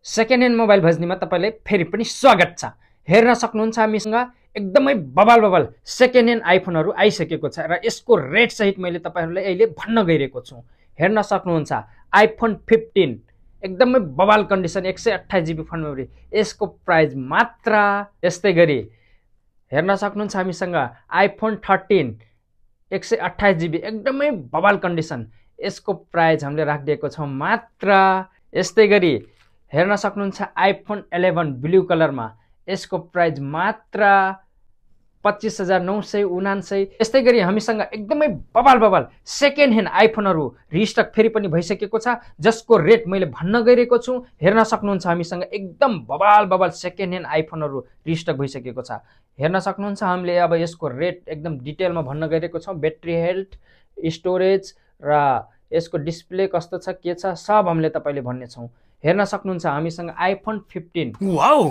Second hand mobile भजनीमा तपाईलाई फेरि पनि स्वागत छ। हेर्न सक्नुहुन्छ हामीसँग एकदमै बबाल सेकेन्ड ह्यान्ड आइफोनहरु आइसकेको छ र यसको रेट सहित मैले तपाईहरुलाई अहिले भन्न गइरहेको छु। हेर्न सक्नुहुन्छ आइफोन 15 एकदमै बबाल कन्डिसन 128 GB फोन मेमोरी, यसको प्राइस मात्र यस्तै गरी हेर्न सक्नुहुन्छ हामीसँग आइफोन 13 128 GB एकदमै बबाल कन्डिसन, यसको प्राइस हामीले राखिदिएको छौं मात्र यस्तै गरी हेर्न सक्नुहुन्छ आइफोन 11 ब्लू कलरमा, यसको प्राइस मात्र 25,999। यस्तै गरी हामीसँग एकदमै बबाल सेकेन्ड ह्यान्ड आइफोनहरु रिस्टक फेरि पनि भइसकेको छ, जसको रेट मैले भन्न गइरहेको छु। हेर्न सक्नुहुन्छ हामीसँग एकदम बबाल सेकेन्ड ह्यान्ड आइफोनहरु रिस्टक भइसकेको छ। हेर्न सक्नुहुन्छ हामीले अब यसको रेट एकदम डिटेलमा भन्न गइरहेको छौं। ब्याट्री हेल्थ, स्टोरेज र यसको डिस्प्ले कस्तो छ के छ सब हामीले तपाईले भन्ने छौं। हेर्न सक्नुहुन्छ हामीसँग आइफोन 15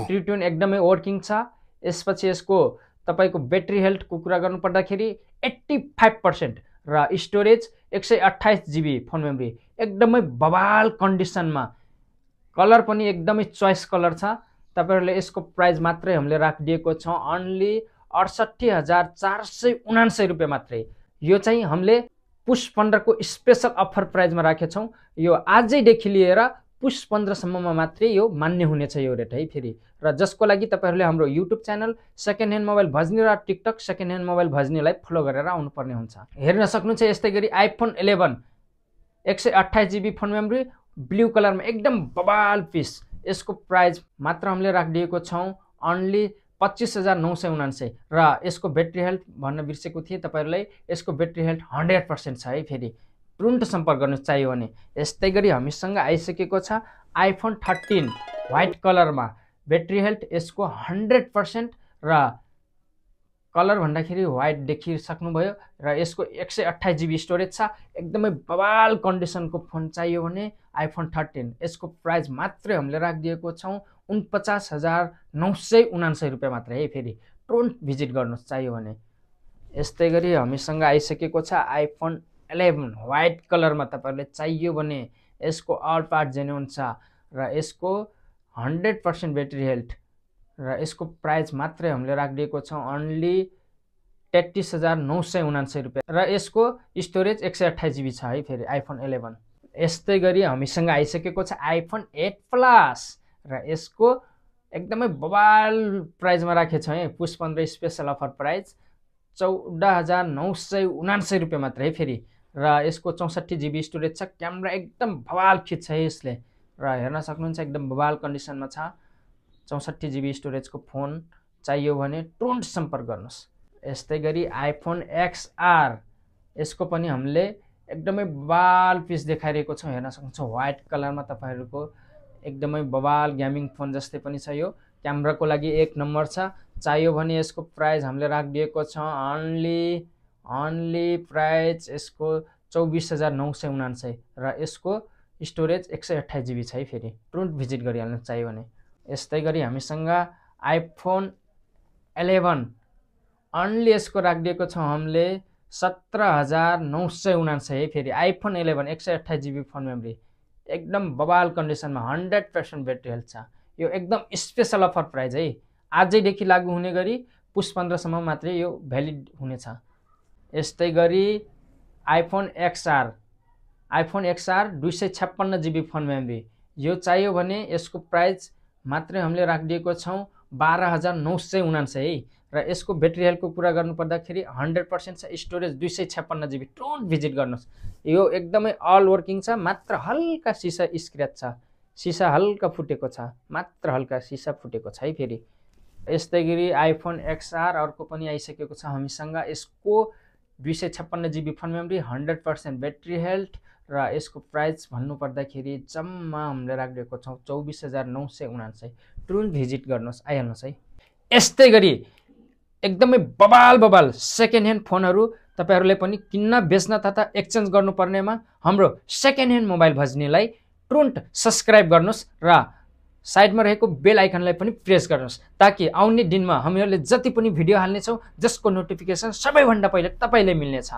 ट्रिट्युन एकदमै वर्किङ छ। यसपछि यसको तपाईको ब्याट्री हेल्थ को कुरा गर्नु पर्दाखेरि 85% र स्टोरेज 128 GB फोन मेमोरी एकदमै बबाल कन्डिसनमा, कलर पनि एकदमै चोइस कलर छ। तपाईहरुले यसको प्राइस मात्रै हामीले राखिदिएको छौं ओन्ली 68,479 रुपैयाँ मात्रै। यो चाहिँ हामीले पुष 15 को स्पेशल अफर प्राइसमा राखेछौं। यो आजैदेखि लिएर पुष 15 सम्ममा मात्रै यो मान्य हुनेछ यो रेट है फेरि। र जसको लागि तपाईहरुले हाम्रो YouTube channel second hand mobile Bhajani र टिकटक सेकेन्ड ह्यान्ड मोबाइल भजनीलाई फलो गरेर आउनुपर्ने हुन्छ। हेर्न सक्नुहुन्छ यस्तै गरी iPhone 11 128 GB phone memory blue कलरमा एकदम बबाल पीस, यसको प्राइस मात्र हामीले राखिदिएको छौं ओन्ली 25,999 र यसको ब्याट्री हेल्थ भन्न बिर्सेको थिए तपाईहरुलाई, यसको ब्याट्री हेल्थ 100% छ है फेरि। तुरुन्त सम्पर्क गर्नु चाहियो भने। यस्तै गरी हामीसँग आइसकेको छ आइफोन 13 व्हाइट कलरमा, ब्याट्री हेल्थ यसको 100% र कलर भन्दाखेरि व्हाइट देखिसक्नुभयो र यसको 128 GB स्टोरेज छ। एकदमै बबाल कन्डिसनको फोन चाहियो भने आइफोन 13 यसको प्राइस मात्रै हामीले राखिदिएको छौं 49,999 रुपैयाँ मात्रै है फेरि। तुरुन्त भिजिट गर्नुस् चाहियो भने। यस्तै गरी हामीसँग आइसकेको छ आइफोन 11 व्हाइट कलरमा, तपाईहरुले चाहियो भने यसको अल पार्ट जेन्युन छ र यसको 100% ब्याट्री हेल्थ र यसको प्राइस मात्रै हामीले राखिदिएको छौं ओन्ली 33,999 रुपैयाँ र यसको स्टोरेज 128 GB छ है फेरि आइफोन 11। यस्तै गरी हामीसँग आइसकेको छ आइफोन 8 प्लस र यसको एकदमै बबाल प्राइसमा राखेछौं है पुष 15 स्पेशल अफर प्राइस 14,999 रुपैयाँ मात्रै है फेरि। र यसको 64 GB स्टोरेज छ। क्यामेरा एकदम बबाल खिच्छ है यसले र हेर्न सक्नुहुन्छ एकदम बबाल कन्डिसनमा छ। 64 GB स्टोरेजको फोन चाहियो भने तुरुन्त सम्पर्क गर्नुस्। यस्तै गरी आइफोन XR, यसको पनि हामीले एकदमै बबाल पिस देखाइरहेको छौं। हेर्न सक्नुहुन्छ व्हाइट कलरमा तपाईहरुको एकदमै बबाल गेमिङ फोन जस्तै पनि छ। यो क्यामेराको लागि एक नम्बर छ। चाहियो भने यसको प्राइस हामीले राखिदिएको छौं ओन्ली प्राइस यसको 24,999 र यसको स्टोरेज 128 GB छ है फेरि। तुरुन्त भिजिट गरिहाल्नु चाहियो भने। यस्तै गरी हामीसँग आइफोन 11 ओन्ली यसको राखिदिएको छौं हामीले 17,999 है फेरि। आइफोन 11 128 GB फोन मेमोरी एकदम बबाल कन्डिसनमा 100% ब्याट्री हेल्थ छ। यो एकदम स्पेशल अफर प्राइस है, आजैदेखि लागू हुने गरी पुष 15 सम्म मात्रै यो भ्यालिड हुनेछ। यस्तै गरी iPhone XR 256 GB phone memory, यो चाहियो भने यसको प्राइस मात्रै हामीले राखिदिएको छौं 12,999 है र यसको ब्याट्री हेल्थको कुरा गर्नु पर्दाखेरि 100% छ। Storage 256 GB। तुरुन्त भिजिट गर्नुस्। यो एकदमै अल वर्किङ छ, मात्र हल्का सिसा स्क्रैच छ, सिसा हल्का फुटेको छ, मात्र हल्का सिसा फुटेको छ है फेरि। यस्तै गरी आइफोन XR अर्को पनि आइसकेको छ हामीसँग। यसको 256 GB phone memory, 100% battery health र यसको प्राइस भन्नु पर्दाखेरि जम्मा हामीले राखिदिएको छौं 24,999। तुरुन्त भिजिट गर्नुस्, आइहाल्नुस् है। यस्तै गरी एकदमै बबाल सेकेन्ड ह्यान्ड फोनहरु तपाईहरुले पनि किन्न बेच्न तथा एक्सचेन्ज गर्नुपर्नेमा हाम्रो सेकेन्ड ह्यान्ड मोबाइल भजनीलाई तुरुन्त सब्स्क्राइब गर्नुस् र साइडमा रहेको बेल आइकनलाई पनि प्रेस गर्नुस्, ताकि आउने दिनमा हामीहरुले जति पनि भिडियो हाल्ने छौं जसको नोटिफिकेसन सबैभन्दा पहिले तपाईलाई मिल्नेछ।